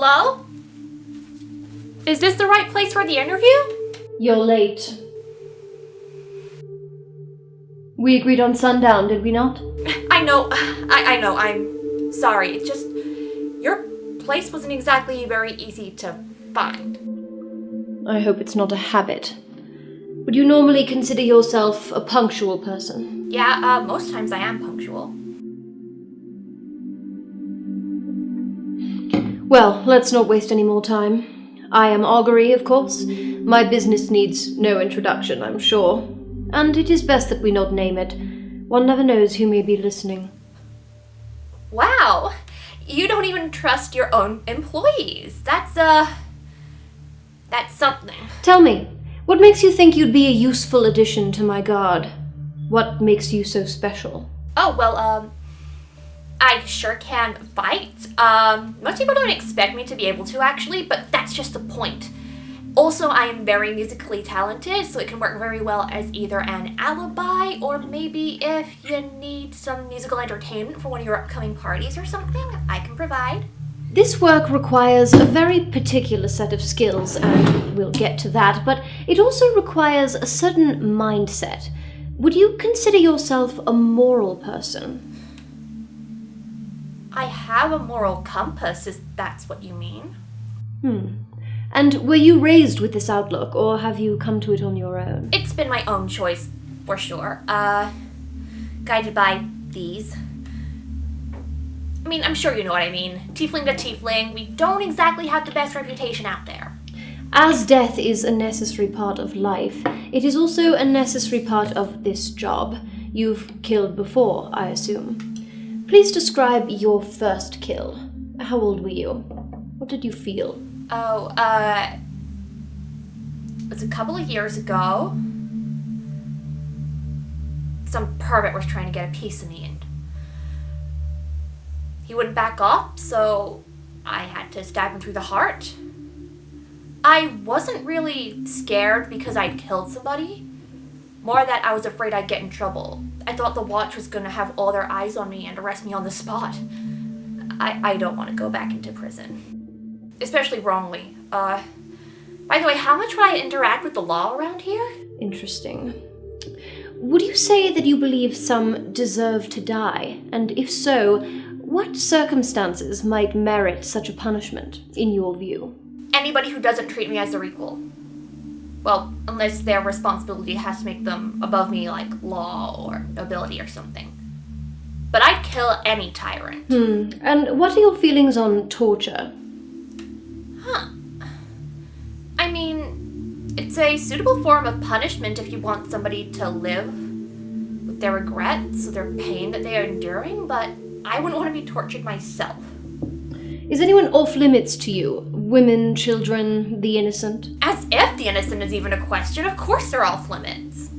Hello? Is this the right place for the interview? You're late. We agreed on sundown, did we not? I know, I'm sorry. It's just, your place wasn't exactly very easy to find. I hope it's not a habit. Would you normally consider yourself a punctual person? Yeah, most times I am punctual. Well, let's not waste any more time. I am Augury, of course. My business needs no introduction, I'm sure. And it is best that we not name it. One never knows who may be listening. Wow! You don't even trust your own employees. That's something. Tell me, what makes you think you'd be a useful addition to my guard? What makes you so special? Oh, well, I sure can fight. Most people don't expect me to be able to, actually, but that's just the point. Also, I am very musically talented, so it can work very well as either an alibi, or maybe if you need some musical entertainment for one of your upcoming parties or something, I can provide. This work requires a very particular set of skills, and we'll get to that, but it also requires a certain mindset. Would you consider yourself a moral person? I have a moral compass, if that's what you mean. And were you raised with this outlook, or have you come to it on your own? It's been my own choice, for sure. Guided by these. I mean, I'm sure you know what I mean. Tiefling to tiefling, we don't exactly have the best reputation out there. As death is a necessary part of life, it is also a necessary part of this job. You've killed before, I assume. Please describe your first kill. How old were you? What did you feel? Oh, it was a couple of years ago. Some pervert was trying to get a piece of me, and he wouldn't back off, so I had to stab him through the heart. I wasn't really scared because I'd killed somebody. More that I was afraid I'd get in trouble. I thought the watch was going to have all their eyes on me and arrest me on the spot. I don't want to go back into prison. Especially wrongly. By the way, how much would I interact with the law around here? Interesting. Would you say that you believe some deserve to die? And if so, what circumstances might merit such a punishment, in your view? Anybody who doesn't treat me as their equal. Well, unless their responsibility has to make them above me, like law or nobility or something. But I'd kill any tyrant. And what are your feelings on torture? I mean, it's a suitable form of punishment if you want somebody to live with their regrets or their pain that they are enduring, but I wouldn't want to be tortured myself. Is anyone off limits to you? Women, children, the innocent? As if the innocent is even a question. Of course they're off limits.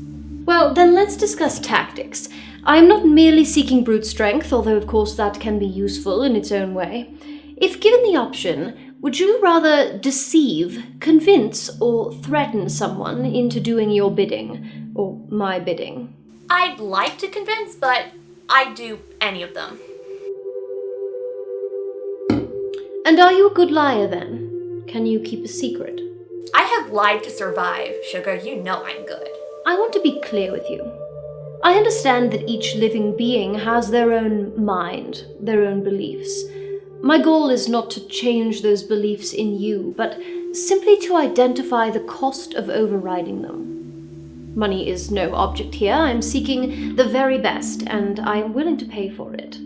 Well, then let's discuss tactics. I am not merely seeking brute strength, although of course that can be useful in its own way. If given the option, would you rather deceive, convince, or threaten someone into doing your bidding, or my bidding? I'd like to convince, but I'd do any of them. And are you a good liar then? Can you keep a secret? I have lied to survive, Sugar. You know I'm good. I want to be clear with you. I understand that each living being has their own mind, their own beliefs. My goal is not to change those beliefs in you, but simply to identify the cost of overriding them. Money is no object here. I'm seeking the very best, and I am willing to pay for it.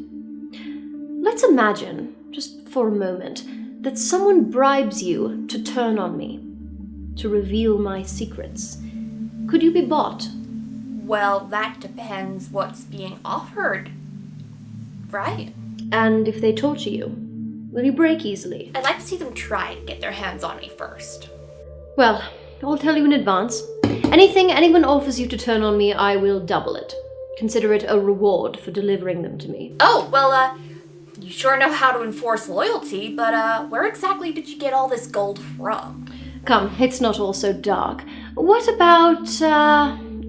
Let's imagine, just for a moment, that someone bribes you to turn on me, to reveal my secrets. Could you be bought? Well, that depends what's being offered, right? And if they torture you, will you break easily? I'd like to see them try to get their hands on me first. Well, I'll tell you in advance. Anything anyone offers you to turn on me, I will double it. Consider it a reward for delivering them to me. Oh, well, you sure know how to enforce loyalty, but where exactly did you get all this gold from? Come, it's not all so dark. What about,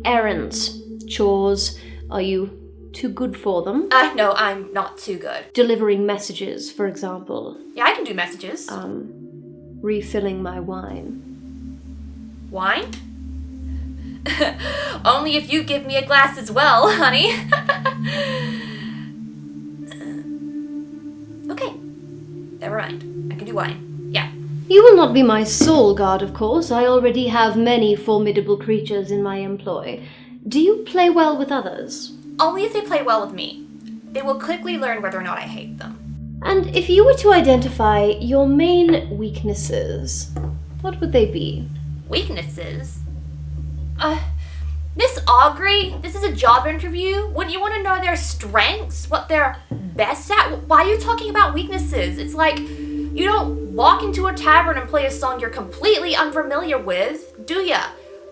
errands? Chores? Are you too good for them? No, I'm not too good. Delivering messages, for example. Yeah, I can do messages. Refilling my wine. Wine? Only if you give me a glass as well, honey. Okay. Never mind. I can do wine. Yeah. You will not be my sole guard, of course. I already have many formidable creatures in my employ. Do you play well with others? Only if they play well with me. They will quickly learn whether or not I hate them. And if you were to identify your main weaknesses, what would they be? Weaknesses? Miss Augury, this is a job interview. Wouldn't you want to know their strengths? What they're best at? Why are you talking about weaknesses? It's like, you don't walk into a tavern and play a song you're completely unfamiliar with, do ya?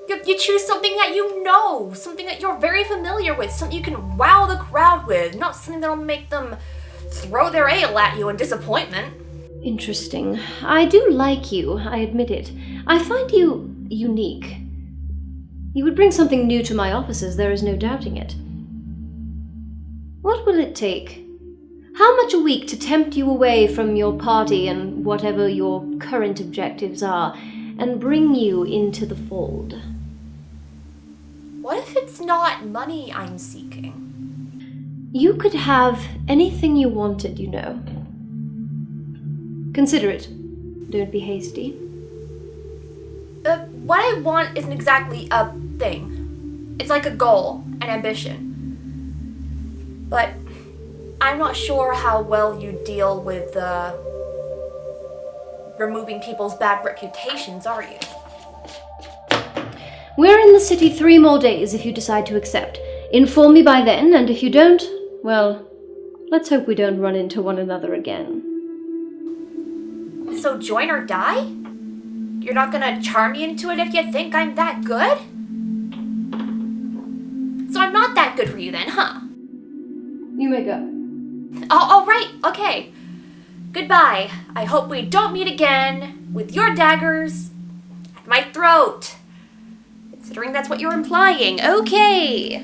You choose something that you know, something that you're very familiar with, something you can wow the crowd with, not something that'll make them throw their ale at you in disappointment. Interesting. I do like you, I admit it. I find you unique. You would bring something new to my offices, there is no doubting it. What will it take? How much a week to tempt you away from your party and whatever your current objectives are, and bring you into the fold? What if it's not money I'm seeking? You could have anything you wanted, you know. Consider it. Don't be hasty. What I want isn't exactly a thing. It's like a goal, an ambition. But I'm not sure how well you deal with, removing people's bad reputations, are you? We're in the city 3 more days if you decide to accept. Inform me by then, and if you don't, well, let's hope we don't run into one another again. So join or die? You're not gonna charm me into it if you think I'm that good? So I'm not that good for you then, huh? You may go. All right, okay. Goodbye. I hope we don't meet again with your daggers at my throat. Considering that's what you're implying. Okay.